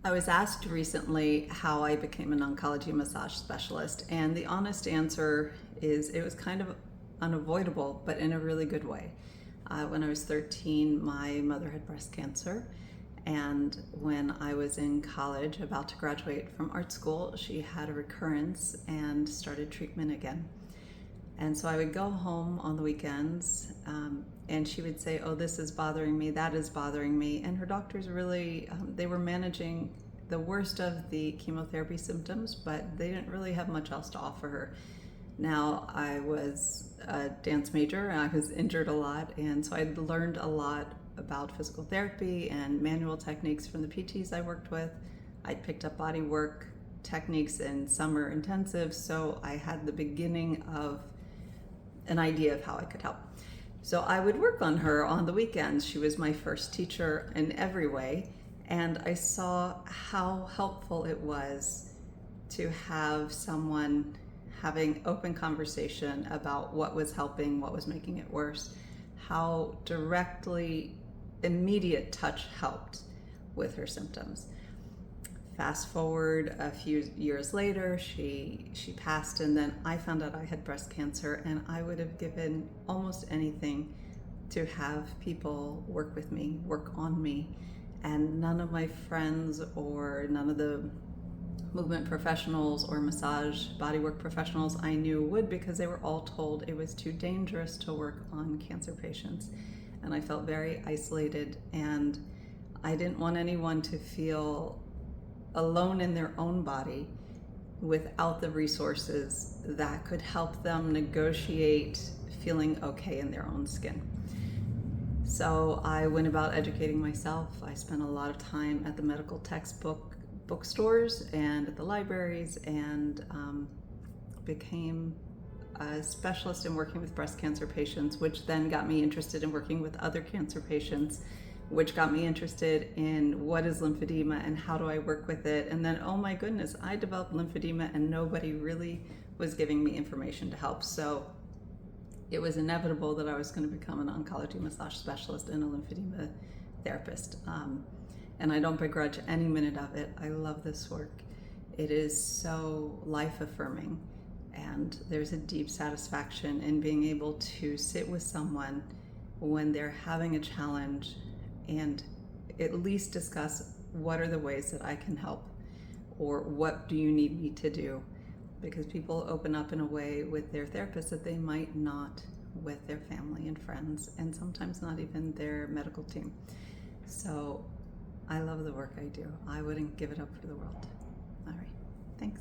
I was asked recently how I became an oncology massage specialist, and the honest answer is it was kind of unavoidable, but in a really good way. When I was 13, my mother had breast cancer, and when I was in college, about to graduate from art school, she had a recurrence and started treatment again. And so I would go home on the weekends, and she would say, "Oh, this is bothering me, that is bothering me." And her doctors really, they were managing the worst of the chemotherapy symptoms, but they didn't really have much else to offer her. Now, I was a dance major, and I was injured a lot, and so I'd learned a lot about physical therapy and manual techniques from the PTs I worked with. I'd picked up body work techniques in summer intensive, so I had the beginning of an idea of how I could help. So I would work on her on the weekends. She was my first teacher in every way, and I saw how helpful it was to have someone having open conversation about what was helping, what was making it worse, how directly immediate touch helped with her symptoms. Fast forward a few years later, she passed, and then I found out I had breast cancer, and I would have given almost anything to have people work with me, work on me. And none of my friends or none of the movement professionals or massage bodywork professionals I knew would, because they were all told it was too dangerous to work on cancer patients. And I felt very isolated, and I didn't want anyone to feel alone in their own body without the resources that could help them negotiate feeling okay in their own skin. So I went about educating myself. I spent a lot of time at the medical textbook bookstores and at the libraries, and became a specialist in working with breast cancer patients, which then got me interested in working with other cancer patients, which got me interested in what is lymphedema and how do I work with it. And then, oh my goodness, I developed lymphedema and nobody really was giving me information to help. So it was inevitable that I was going to become an oncology massage specialist and a lymphedema therapist. And I don't begrudge any minute of it. I love this work. It is so life affirming, and there's a deep satisfaction in being able to sit with someone when they're having a challenge and at least discuss what are the ways that I can help, or what do you need me to do? Because people open up in a way with their therapist that they might not with their family and friends, and sometimes not even their medical team. So I love the work I do. I wouldn't give it up for the world. All right, thanks.